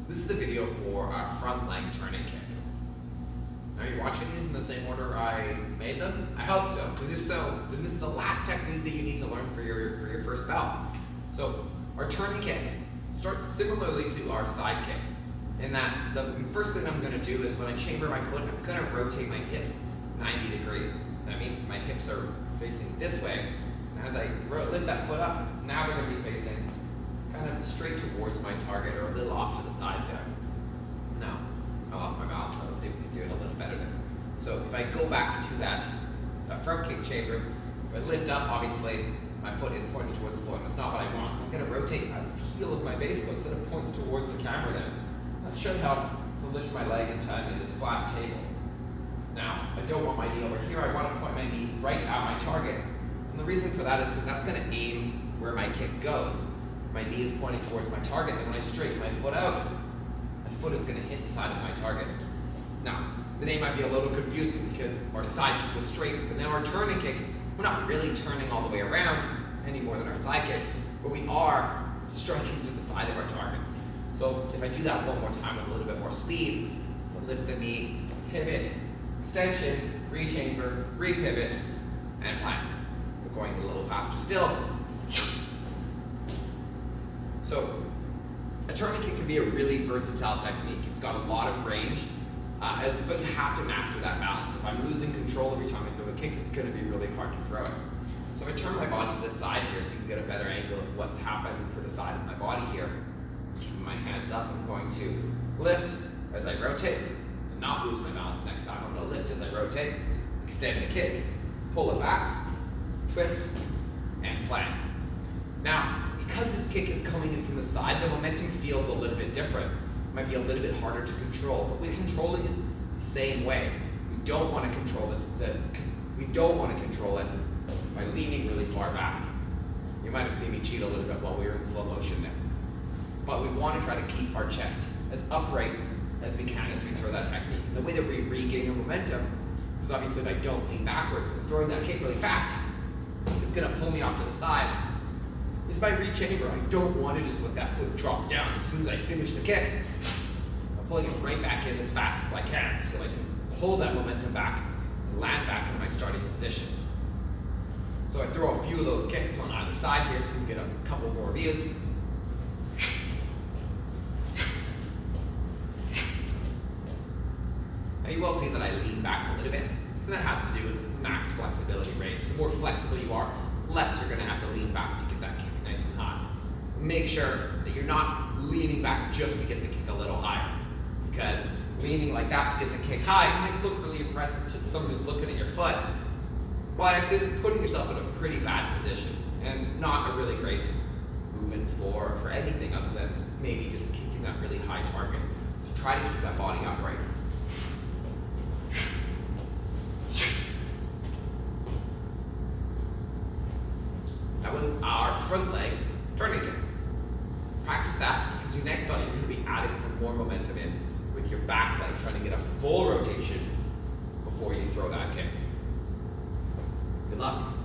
This is the video for our front leg turning kick. Now you're watching these in the same order I made them? I hope so, because if so, then this is the last technique that you need to learn for your first bout. So our turning kick starts similarly to our side kick, in that the first thing I'm going to do is when I chamber my foot, I'm going to rotate my hips 90 degrees. That means my hips are facing this way, and as I lift that foot up, now they're going to be facing kind of straight towards my target or a little off to the side there. Now, I lost my balance, so let's see if we can do it a little better there. So if I go back to that front kick chamber, if I lift up, obviously my foot is pointing towards the floor, and that's not what I want. So I'm going to rotate the heel of my base foot so that it points towards the camera there. That should help to lift my leg and tie me to this flat table. Now, I don't want my knee over here. I want to point my knee right at my target. And the reason for that is because that's going to aim where my kick goes. If my knee is pointing towards my target, then when I straighten my foot out, my foot is going to hit the side of my target. Now, the name might be a little confusing because our side kick was straight, but now our turning kick, we're not really turning all the way around any more than our side kick, but we are striking to the side of our target. So if I do that one more time with a little bit more speed, I'll lift the knee, pivot, extension, rechamber, repivot, and plant. We're going a little faster still. So a turning kick can be a really versatile technique. It's got a lot of range, but you have to master that balance. If I'm losing control every time I throw a kick, it's going to be really hard to throw it. So if I turn my body to the side here so you can get a better angle of what's happening to the side of my body here, keeping my hands up, I'm going to lift as I rotate and not lose my balance next time. I'm going to lift as I rotate, extend the kick, pull it back, twist, and plant. Now, because this kick is coming in from the side, the momentum feels a little bit different. It might be a little bit harder to control, but we're controlling it the same way. We don't want to control it. We don't want to control it by leaning really far back. You might have seen me cheat a little bit while we were in slow motion there. But we want to try to keep our chest as upright as we can as we throw that technique. And the way that we regain our momentum is obviously if I don't lean backwards and throwing that kick really fast, it's going to pull me off to the side. Is by rechamber. I don't want to just let that foot drop down as soon as I finish the kick. I'm pulling it right back in as fast as I can so I can hold that momentum back and land back in my starting position. So I throw a few of those kicks on either side here so you can get a couple more views. Now you will see that I lean back a little bit, and that has to do with max flexibility range. The more flexible you are, less you're going to have to lean back to get that kick nice and high. Make sure that you're not leaning back just to get the kick a little higher, because leaning like that to get the kick high might look really impressive to someone who's looking at your foot, but it's putting yourself in a pretty bad position and not a really great movement for anything other than maybe just kicking that really high target. So try to keep that body upright. That was our front leg turning kick. Practice that because your next bout you're going to be adding some more momentum in with your back leg, trying to get a full rotation before you throw that kick. Good luck.